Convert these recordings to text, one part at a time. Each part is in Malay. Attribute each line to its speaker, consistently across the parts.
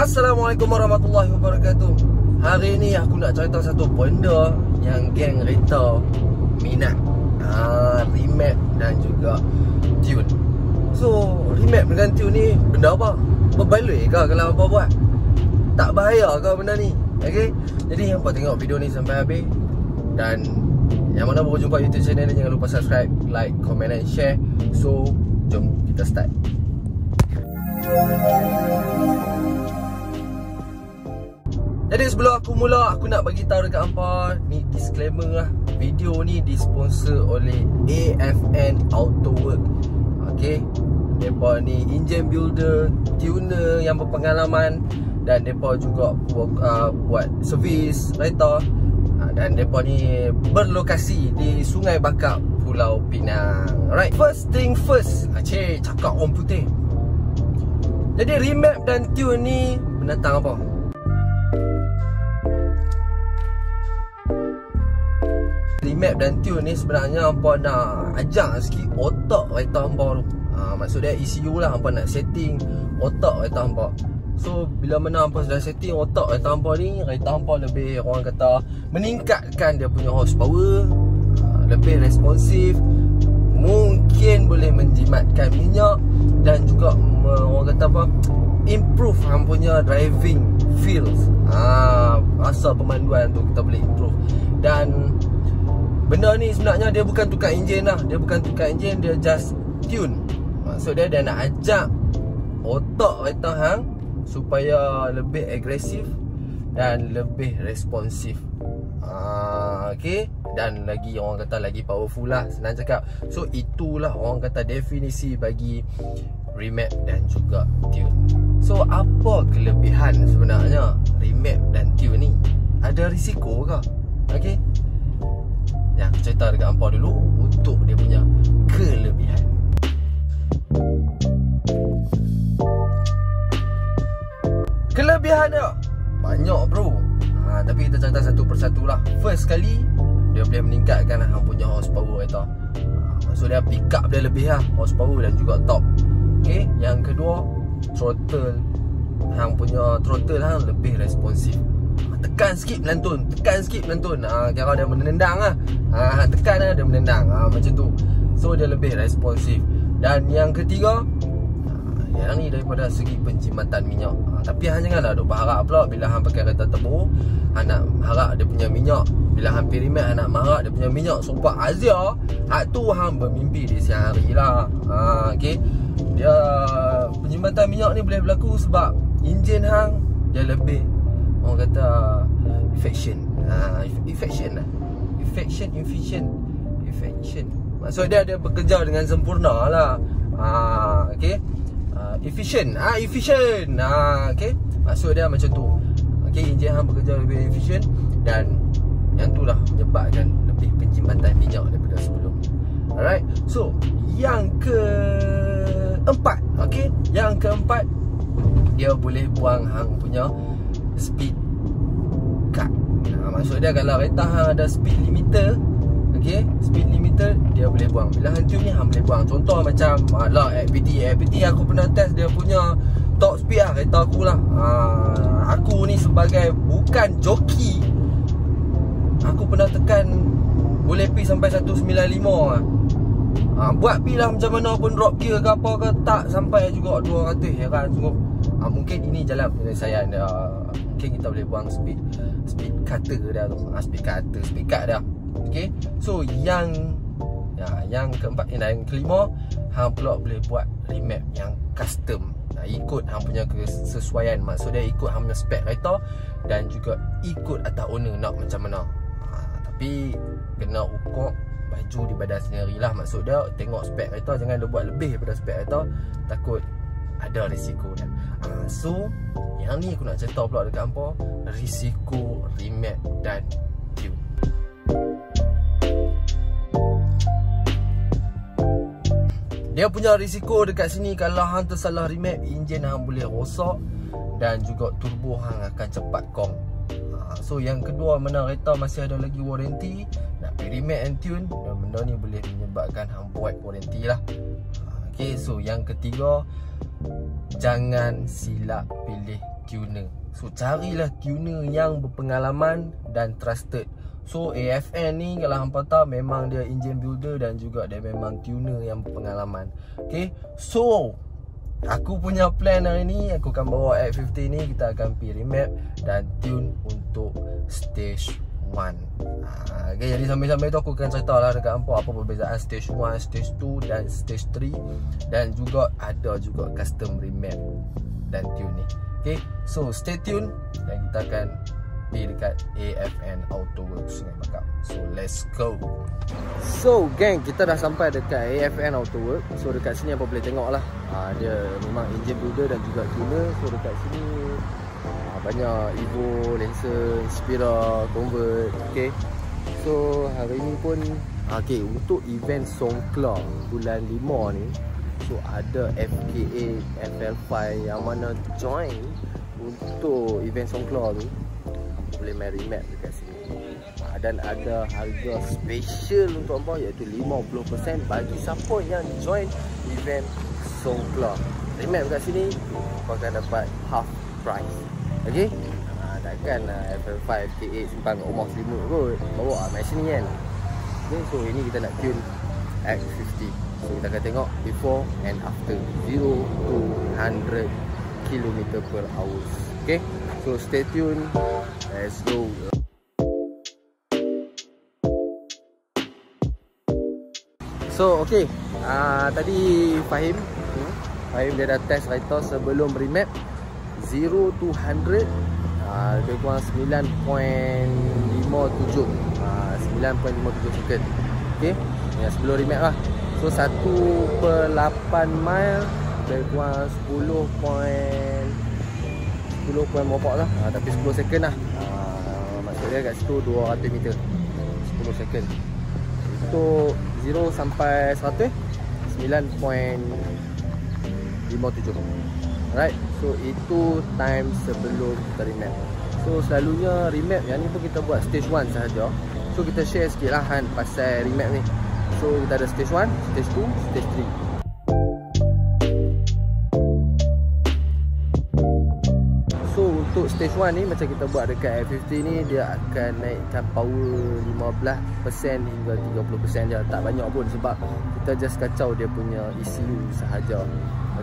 Speaker 1: Assalamualaikum warahmatullahi wabarakatuh. Hari ni aku nak cerita satu benda yang geng kereta minat, remap dan juga tune. So remap dengan tune ni benda apa? Berbaloi ke kalau apa buat? Tak bahaya ke benda ni? Okay, jadi hampa tengok video ni sampai habis. Dan yang mana baru jumpa YouTube channel ni, jangan lupa subscribe, like, comment and share. So jom kita start. Jadi sebelum aku mula, aku nak bagi tahu dekat hampa, ni disclaimer lah. Video ni disponsor oleh AFN Autowork. Okay, mereka ni engine builder, tuner yang berpengalaman, dan mereka juga buat servis kereta. Dan mereka ni berlokasi di Sungai Bakap, Pulau Pinang. Alright, first thing first, cakap orang putih. Jadi remap dan tune ni menentang apa? Remap dan tune ni sebenarnya hampa nak ajak sikit otak kereta hampa tu. Maksud dia ECU lah, hampa nak setting otak kereta hampa. So bila mana hampa sudah setting otak kereta hampa ni, kereta hampa lebih, orang kata, meningkatkan dia punya horsepower, lebih responsif, mungkin boleh menjimatkan minyak, dan juga orang kata apa, improve hang punya driving feels. Rasa pemanduan tu kita boleh improve. Dan benda ni sebenarnya dia bukan tukar enjin lah. Dia bukan tukar enjin, dia just tune. Maksud dia nak ajak otak kereta hang supaya lebih agresif dan lebih responsif. Okay, dan lagi orang kata lagi powerful lah, senang cakap. So itulah orang kata definisi bagi remap dan juga tune. So apa kelebihan sebenarnya remap dan tune ni? Ada risiko ke? Okay, yang aku cerita dekat hampa dulu untuk dia punya kelebihan. Kelebihan dia banyak bro, tapi kita cerita satu persatu lah. First kali, dia boleh meningkatkan hang punya horsepower kereta. Maksud dia pick up dia lebih lah, horsepower dan juga top. Okay, yang kedua, throttle. Hang punya throttle hang lebih responsif. Tekan sikit melantun, tekan sikit melantun. Kira dia menendang lah. Tekan lah dia menendang, macam tu. So dia lebih responsif. Dan yang ketiga, yang ni daripada segi penjimatan minyak. Tapi hang janganlah duk berharap pula bila hang pakai kereta turbo, hang nak harap dia punya minyak, bila hampir remap hang nak harap dia punya minyak super Azia. Hak tu hang bermimpi di siang hari lah. Okay, dia penjimatan minyak ni boleh berlaku sebab enjin hang dia lebih, orang kata, efficient. Maksud dia bekerja dengan sempurna lah. Okay, efficient. Okay, maksud dia macam tu. Okay, enjin hang bekerja lebih efficient, dan yang tu lah menyebabkan lebih penjimatan minyak daripada sebelum. Alright, so yang keempat, okay, yang keempat, dia boleh buang hang punya speed cut. Maksud dia kalau kereta hang ada speed limiter, okay, speed limiter dia boleh buang. Bila hang tune ni hang boleh buang. Contoh macam APT aku pernah test dia punya top speed lah, kereta aku lah. Aku ni sebagai bukan joki, aku pernah tekan boleh pergi sampai 195 lah. Buat pi lah macam mana pun, drop gear ke apa ke, tak sampai juga 200. Heran sungguh. Mungkin ini jalan penyelesaian dia. Mungkin kita boleh buang speed cutter dia tu. Speed cut dia. Okay, so yang keempat, yang kelima, hang pula boleh buat remap yang custom. Ikut hang punya kesesuaian. Maksud dia ikut hang punya spek kereta, dan juga ikut atas owner nak macam mana. Tapi kena ukur baju di badan sendiri lah. Maksud dia tengok spek kereta, jangan dia buat lebih daripada spek kereta, takut ada risiko dia. So yang ni aku nak cerita pula dekat hampa, risiko remap dan tune. Dia punya risiko dekat sini, kalau hang tersalah remap, enjin hang boleh rosak, dan juga turbo hang akan cepat kong. So yang kedua, mana kereta masih ada lagi warranty, nak pergi remap and tune, dan benda ni boleh menyebabkan hang void warranty lah. Okay, so yang ketiga, jangan silap pilih tuner. So carilah tuner yang berpengalaman dan trusted. So AFN ni kalau hampa tahu memang dia engine builder dan juga dia memang tuner yang berpengalaman. Okay, so aku punya plan hari ni, aku akan bawa X50 ni, kita akan pergi remap dan tune untuk stage 1. Okay, jadi sambil-sambil tu aku akan cerita lah dekat hampa apa perbezaan stage 1, stage 2 dan stage 3. Dan juga ada juga custom remap dan tune ni. Okay, so stay tune dan kita akan pergi dekat AFN Autoworks Sungai Bakap. So let's go. So gang, kita dah sampai dekat AFN Autoworks. So dekat sini apa boleh tengok lah, dia memang engine builder dan juga tuner. So dekat sini banyak Evo, Lancer, Inspira, Convert. Okay, so hari ni pun okay, untuk event Songkla bulan 5 ni, so ada FKA FL5 yang mana join untuk event Songkla tu boleh main remap dekat sini. Dan ada harga special untuk hampa iaitu 50% bagi siapa yang join event Songkla. Remap dekat sini kau akan dapat half price. Okay, takkan FL5 FKA simpan kat rumah selimut kot, bawa main sini kan. Okay, so ini kita nak tune X50. So kita akan tengok before and after 0 to 100 km/h. Okay, so stay tuned. Let's go. So okay, tadi Fahim dia dah test Raito sebelum remap 0 to 100 lebih kurang 9.57 second. Okay, ya, sebelum remap lah. So 1/8 mile lebih kurang 10 berapa lah, tapi 10 second lah. Maksudnya kat situ 200 meter 10 second. Untuk 0 sampai 100 9.57. Alright, so itu time sebelum kita remap. So selalunya remap yang ni pun kita buat stage 1 sahaja. So kita share sikit lah Han pasal remap ni. So kita ada stage 1, stage 2, stage 3. So untuk stage 1 ni macam kita buat dekat F50 ni, dia akan naikkan power 15% hingga 30% je. Tak banyak pun sebab kita just kacau dia punya ECU sahaja.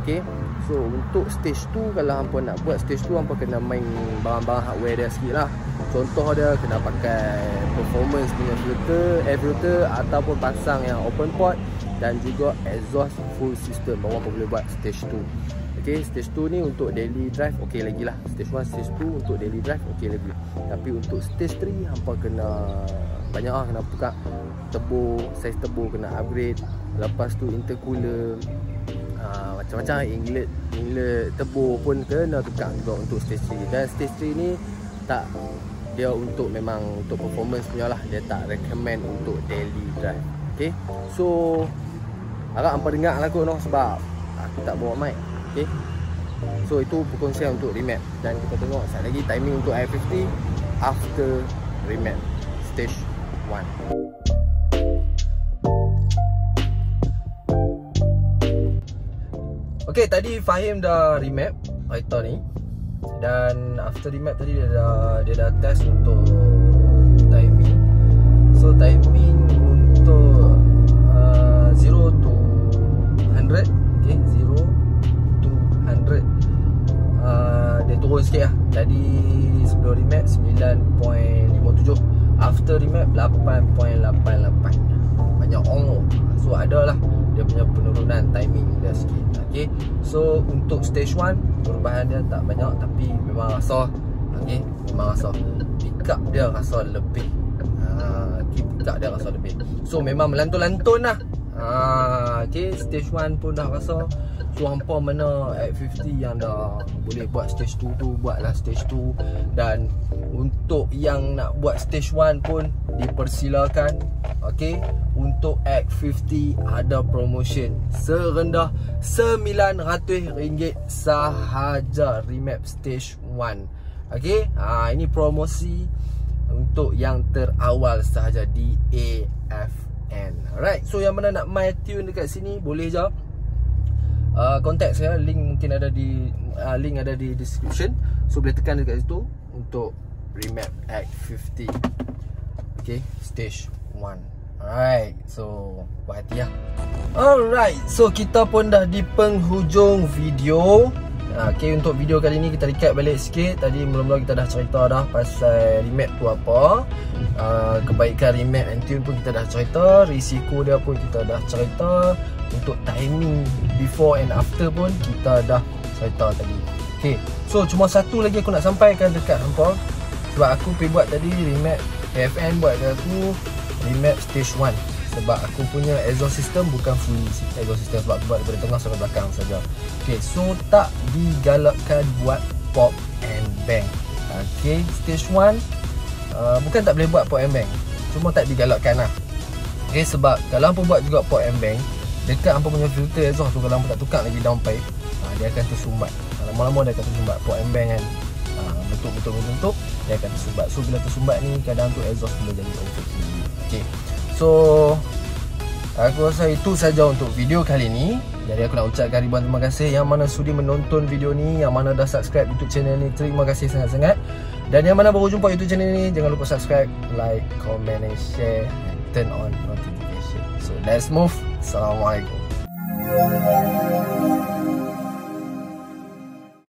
Speaker 1: Okay, so untuk stage 2, kalau hampa nak buat stage 2, hampa kena main barang-barang hardware dia sikit lah. Contoh dia kena pakai performance punya filter, air filter ataupun pasang yang open port dan juga exhaust full system, baru hampa boleh buat stage 2. Okay, stage 2 ni untuk daily drive okey lagi lah. Stage 1, stage 2 untuk daily drive okey lagi. Tapi untuk stage 3 hampa kena banyak lah, kena buka turbo, saiz turbo kena upgrade. Lepas tu intercooler, macam-macam inlet turbo pun kena tukar juga untuk stage 3. Dan stage 3 ni tak, dia untuk memang untuk performance punya lah, dia tak recommend untuk daily drive. Okay, so harap hampa dengar lah kot no, sebab aku tak bawa mic. Okay, so itu perkongsian untuk remap. Dan kita tengok sekali lagi timing untuk X50 after remap stage 1. Okay, tadi Fahim dah remap Raito ni. Dan after remap tadi dia dah test untuk timing. So timing untuk 0 to 100. Okay, 0 to 100 dia turun sikit lah. Tadi sebelum remap 9.57, after remap 8.88. Banyak ongok. So adalah dia punya penurunan timing dia sikit. Okay, so untuk stage 1 perubahan dia tak banyak, tapi memang rasa, okay, memang rasa pick up dia rasa lebih. Okay, pick up dia rasa lebih. So memang melantun-lantun lah. Okay, stage 1 pun dah rasa. So hampa mana X50 yang dah boleh buat stage 2 tu, buatlah stage 2. Dan untuk yang nak buat stage 1 pun dipersilakan. Okay, untuk X50 ada promotion serendah RM900 sahaja remap stage 1. Okay, ini promosi untuk yang terawal sahaja di AFN. Alright, so yang mana nak main tune dekat sini boleh je. Contact saya, link mungkin ada di link ada di description. So boleh tekan dekat situ untuk Remap X50. Okay, stage 1. Alright, so berhati lah. Alright, so kita pun dah di penghujung video. Okay, untuk video kali ni kita recap balik sikit. Tadi mula-mula kita dah cerita dah pasal remap tu apa, kebaikan remap and tune pun kita dah cerita, risiko dia pun kita dah cerita, untuk timing before and after pun kita dah cerita tadi. Okay, so cuma satu lagi aku nak sampaikan dekat hampa. Sebab aku pergi buat tadi remap AFN, buat kat aku remap stage 1. Sebab aku punya exhaust system bukan full exhaust system, sebab aku buat daripada tengah sampai belakang saja. Okay, so tak digalakkan buat pop and bang. Okay, stage 1 bukan tak boleh buat pop and bang, cuma tak digalakkan lah. Okay, sebab kalau hampa buat juga pop and bang, dekat hampa punya filter exhaust tu, kalau hampa tak tukar lagi downpipe, dia akan tersumbat. Lama-lama dia akan tersumbat. Pop and bang kan, bentuk dia akan tersumbat. So bila tersumbat ni, kadang tu exhaust boleh jadi overheat. Okay, so aku rasa itu saja untuk video kali ni. Jadi aku nak ucapkan ribuan terima kasih yang mana sudi menonton video ni, yang mana dah subscribe YouTube channel ni. Terima kasih sangat-sangat. Dan yang mana baru jumpa YouTube channel ni, jangan lupa subscribe, like, comment and share, and turn on notification. So let's move. Assalamualaikum.